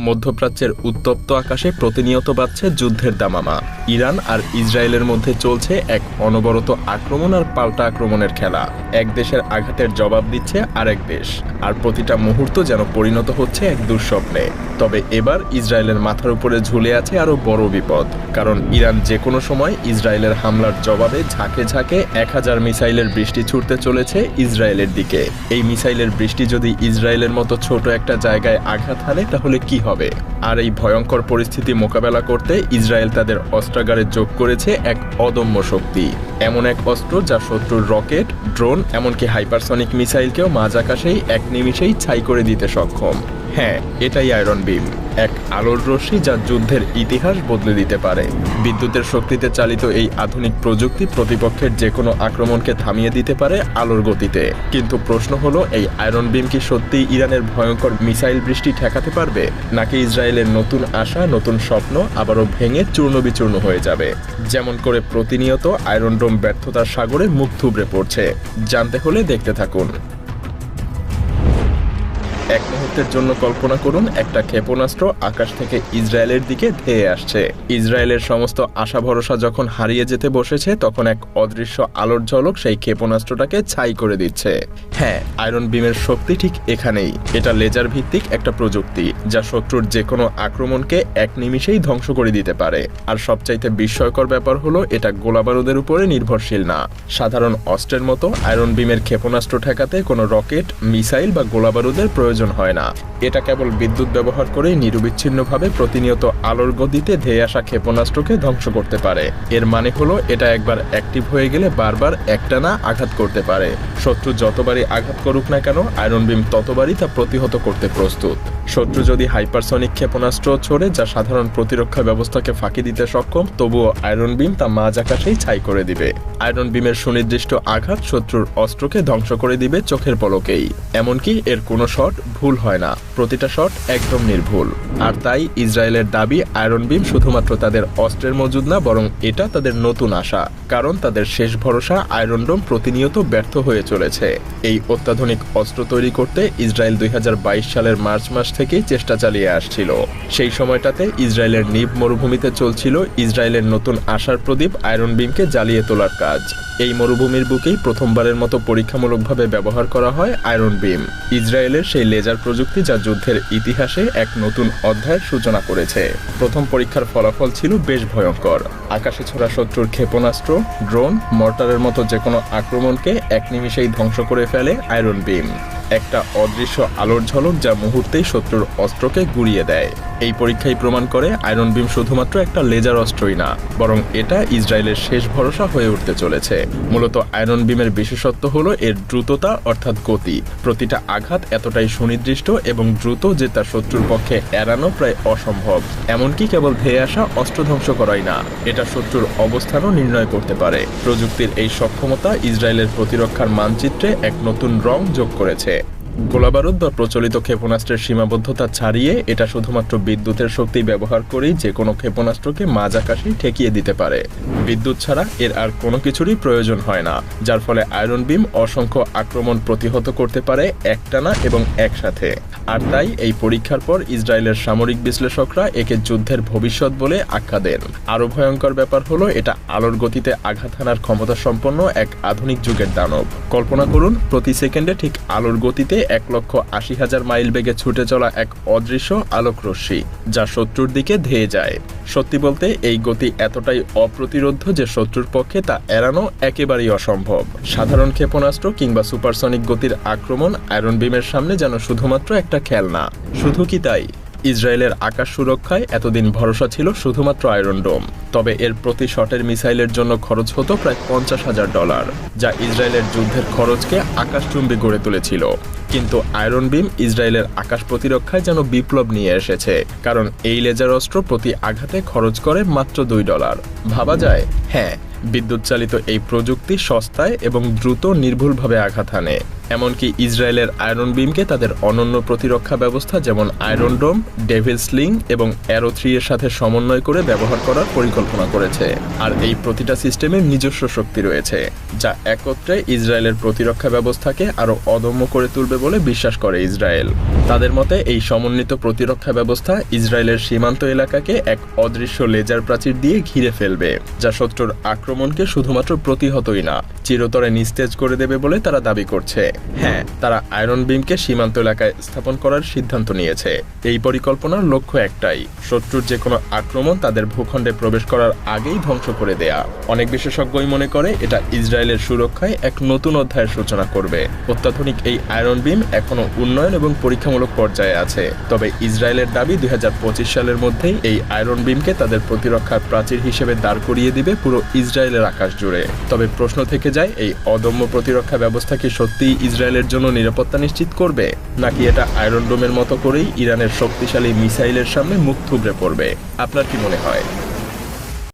মধ্যপ্রাচ্যের উত্তপ্ত আকাশে প্রতিনিয়ত বাজছে যুদ্ধের দামামা। ইরান আর ইসরায়েলের মধ্যে চলছে এক অনবরত আক্রমণ আর পাল্টা আক্রমণের খেলা। এক দেশের আঘাতের জবাব দিচ্ছে আরেক দেশ, আর প্রতিটা মুহূর্ত যেন পরিণত হচ্ছে এক দুঃস্বপ্নে। তবে এবার ইসরায়েলের মাথার উপরে ঝুলে আছে আরও বড় বিপদ, কারণ ইরান যে কোনো সময় ইসরায়েলের হামলার জবাবে ঝাঁকে ঝাঁকে 1000 মিসাইলের বৃষ্টি ছুটতে চলেছে ইসরায়েলের দিকে। এই মিসাইলের বৃষ্টি যদি ইসরায়েলের মতো ছোট একটা জায়গায় আঘাত হানে তাহলে কি হবে? আর এই ভয়ঙ্কর পরিস্থিতি মোকাবেলা করতে ইসরায়েল তাদের অস্ত্রাগারে যোগ করেছে এক অদম্য শক্তি, এমন এক অস্ত্র যা শত্রুর রকেট, ড্রোন, এমনকি হাইপারসনিক মিসাইলকেও মাঝ আকাশেই এক নিমিষেই ছাই করে দিতে সক্ষম। হ্যাঁ, এটাই আয়রন বিম, এক আলোর রশ্মি যা যুদ্ধের ইতিহাস বদলে দিতে পারে। বিদ্যুতের শক্তিতে চালিত এই আধুনিক প্রযুক্তি প্রতিপক্ষের যে কোনো আক্রমণকে থামিয়ে দিতে পারে আলোর গতিতে। কিন্তু প্রশ্ন হলো, এই আয়রন বিম কি সত্যিই ইরানের ভয়ঙ্কর মিসাইল বৃষ্টি ঠেকাতে পারবে, নাকি ইসরায়েলের নতুন আশা, নতুন স্বপ্ন আবারও ভেঙে চূর্ণবিচূর্ণ হয়ে যাবে? যেমন করে প্রতিনিয়ত আয়রন ডোম ব্যর্থতার সাগরে মুখ থুবড়ে পড়ছে। জানতে হলে দেখতে থাকুন। এক মুহূর্তের জন্য কল্পনা করুন, একটা ক্ষেপণাস্ত্র আকাশ থেকে ইসরায়েলের দিকে ধেয়ে আসছে। ইসরায়েলের সমস্ত আশা ভরসা যখন হারিয়ে যেতে বসেছে, তখন এক অদৃশ্য আলোর ঝলক সেই ক্ষেপণাস্ত্রটাকে ছাই করে দিচ্ছে। হ্যাঁ, আয়রন বিমের শক্তি ঠিক এখানেই। এটা লেজার ভিত্তিক একটা প্রযুক্তি যা শত্রুর যে কোনো আক্রমণকে এক নিমিষেই ধ্বংস করে দিতে পারে। আর সবচাইতে বিস্ময়কর ব্যাপার হলো, এটা গোলাবারুদের উপরে নির্ভরশীল না। সাধারণ অস্ত্রের মতো আয়রন বিমের ক্ষেপণাস্ত্র ঠেকাতে কোনো রকেট, মিসাইল বা গোলাবারুদের প্রয়োজন হয় না। এটা কেবল বিদ্যুৎ ব্যবহার করেই নিরবিচ্ছিন্নভাবে প্রতিনিয়ত আলোর গতিতে ধেয়ে আসা ক্ষেপণাস্ত্রকে ধ্বংস করতে পারে। এর মানে হলো, এটা একবার অ্যাক্টিভ হয়ে গেলে বারবার একটানা আঘাত করতে পারে। শত্রু যতবারই আঘাত করুক না কেন, আয়রন বিম ততবারই তা প্রতিহত করতে প্রস্তুত। শত্রু যদি হাইপারসনিক ক্ষেপণাস্ত্র ছোড়ে যা সাধারণ প্রতিরক্ষা ব্যবস্থাকে ফাঁকি দিতে সক্ষম, তবুও আয়রন বিম তা মাঝ আকাশেই ছাই করে দিবে। আয়রন বিমের সুনির্দিষ্ট আঘাত শত্রুর অস্ত্রকে ধ্বংস করে দিবে চোখের পলকেই। এমনকি এর কোনো শট ভুল হয় না, প্রতিটা শট একদম নির্ভুল। আর তাই ইসরায়েলের দাবি, আয়রন বিম শুধুমাত্র তাদের অস্ত্রের মজুদ না, বরং এটা তাদের নতুন আশা। কারণ তাদের শেষ ভরসা আয়রন ডোম প্রতিনিয়ত ব্যর্থ হয়ে চলেছে। এই অত্যাধুনিক অস্ত্র তৈরি করতে ইসরায়েল 2022 সালের মার্চ মাস থেকেই চেষ্টা চালিয়ে আসছিল। সেই সময়টাতে ইসরায়েলের নিব মরুভূমিতে চলছিল ইসরায়েলের নতুন আশার প্রদীপ আয়রন বিমকে জ্বালিয়ে তোলার কাজ। এই মরুভূমির বুকেই প্রথমবারের মতো পরীক্ষামূলকভাবে ব্যবহার করা হয় আয়রন বিম, ইসরায়েলের সেই লেজার প্রযুক্তি যা যুদ্ধের ইতিহাসে এক নতুন অধ্যায়ের সূচনা করেছে। প্রথম পরীক্ষার ফলাফল ছিল বেশ ভয়ঙ্কর। আকাশে ছোড়া শত্রুর ক্ষেপণাস্ত্র, ড্রোন, মর্টারের মতো যে কোনো আক্রমণকে এক নিমিষেই ধ্বংস করে ফেলে আয়রন বিম। একটা অদৃশ্য আলোর ঝলক যা মুহূর্তেই শত্রুর অস্ত্রকে গুঁড়িয়ে দেয়। এই পরীক্ষাই প্রমাণ করে আয়রন বিম শুধুমাত্র একটা লেজার অস্ত্রই না, বরং এটা ইসরায়েলের শেষ ভরসা হয়ে উঠতে চলেছে। মূলত আয়রন বিমের বিশেষত্ব হলো এর দ্রুততা, অর্থাৎ গতি। প্রতিটা আঘাত এতটাই সুনির্দিষ্ট এবং দ্রুত যে তা শত্রুর পক্ষে এড়ানো প্রায় অসম্ভব। এমনকি কেবল ধেয়ে আসা অস্ত্র ধ্বংস করাই না, এটা শত্রুর অবস্থানও নির্ণয় করতে পারে। প্রযুক্তির এই সক্ষমতা ইসরায়েলের প্রতিরক্ষার মানচিত্রে এক নতুন রং যোগ করেছে। গোলাবারুদ বা প্রচলিত ক্ষেপণাস্ত্রের সীমাবদ্ধতা ছাড়িয়ে এটা শুধুমাত্র বিদ্যুতের শক্তি ব্যবহার করেই যে কোনো ক্ষেপণাস্ত্রকে মাঝ আকাশেই ঠেকিয়ে দিতে পারে। বিদ্যুৎ ছাড়া এর আর কোনো কিছুরই প্রয়োজন হয় না, যার ফলে আয়রন বিম অসংখ্য আক্রমণ প্রতিহত করতে পারে একটানা এবং একসাথে। আর তাই এই পরীক্ষার পর ইসরায়েলের সামরিক বিশ্লেষকরা একে যুদ্ধের ভবিষ্যৎ বলে আখ্যা দেন। আরও ভয়ঙ্কর ব্যাপার হলো, এটা আলোর গতিতে আঘাত হানার ক্ষমতা সম্পন্ন এক আধুনিক যুগের দানব। কল্পনা করুন, প্রতি সেকেন্ডে ঠিক আলোর গতিতে 1,80,000 মাইল বেগে ছুটে চলা এক অদৃশ্য আলোক রশ্মি যা শত্রুর দিকে ধেয়ে যায়। সত্যি বলতে এই গতি এতটাই অপ্রতিরোধ্য যে শত্রুর পক্ষে তা এড়ানো একেবারেই অসম্ভব। সাধারণ ক্ষেপণাস্ত্র কিংবা সুপারসনিক গতির আক্রমণ আয়রন বিমের সামনে যেন শুধুমাত্র একটা খেলনা। শুধু কি তাই, ইসরায়েলের আকাশ সুরক্ষায় এতদিন ভরসা ছিল শুধুমাত্র আয়রন ডোম। তবে এর প্রতি শটের মিসাইলের জন্য খরচ হতো প্রায় $50,000, যা ইসরায়েলের যুদ্ধের খরচকে আকাশচুম্বী গড়ে তুলেছিল। কিন্তু আয়রন বিম ইসরায়েলের আকাশ প্রতিরক্ষায় যেন বিপ্লব নিয়ে এসেছে, কারণ এই লেজার অস্ত্র প্রতি আঘাতে খরচ করে মাত্র $2। ভাবা যায়? হ্যাঁ, বিদ্যুৎ চালিত এই প্রযুক্তি সস্তায় এবং দ্রুত নির্ভুলভাবে আঘাত হানে। এমনকি ইসরায়েলের আয়রন বিমকে তাদের অনন্য প্রতিরক্ষা ব্যবস্থা যেমন আয়রন ডোম, ডেভিল স্লিং এবং অ্যারো 3 এর সাথে সমন্বয় করে ব্যবহার করার পরিকল্পনা করেছে। আর এই প্রতিটা সিস্টেমের নিজস্ব শক্তি রয়েছে, যা একত্রে ইসরায়েলের প্রতিরক্ষা ব্যবস্থাকে আরও অদম্য করে তুলবে বলে বিশ্বাস করে ইসরায়েল। তাদের মতে এই সমন্বিত প্রতিরক্ষা ব্যবস্থা ইসরায়েলের সীমান্ত এলাকাকে এক অদৃশ্য লেজার প্রাচীর দিয়ে ঘিরে ফেলবে, যা শত্রুর আক্রমণকে শুধুমাত্র প্রতিহতই না, চিরতরে নিস্তেজ করে দেবে বলে তারা দাবি করছে। হ্যাঁ, তারা আয়রন বিমকে সীমান্ত এলাকায় স্থাপন করার সিদ্ধান্ত নিয়েছে। এই পরিকল্পনার লক্ষ্য একটাই, শত্রুর যে কোনো আক্রমণ তাদের ভূখণ্ডে প্রবেশ করার আগেই ধ্বংস করে দেয়া। অনেক বিশেষজ্ঞই মনে করে এটা ইসরায়েলের সুরক্ষায় এক নতুন অধ্যায়ের সূচনা করবে। অত্যাধুনিক এই আয়রন বিম এখনো উন্নয়ন এবং পরীক্ষামূলক পর্যায়ে আছে, তবে ইসরায়েলের দাবি 2025 সালের মধ্যেই এই আয়রন বিমকে তাদের প্রতিরক্ষার প্রাচীর হিসেবে দাঁড় করিয়ে দিবে পুরো ইসরায়েলের আকাশ জুড়ে। তবে প্রশ্ন থেকে যায়, এই অদম্য প্রতিরক্ষা ব্যবস্থা কি সত্যিই ইসরায়েলের জন্য নিরাপত্তা নিশ্চিত করবে, নাকি এটা আয়রন ডোমের মতো করেই ইরানের শক্তিশালী মিসাইলের সামনে মুখ থুবড়ে পড়বে? আপনার কি মনে হয়?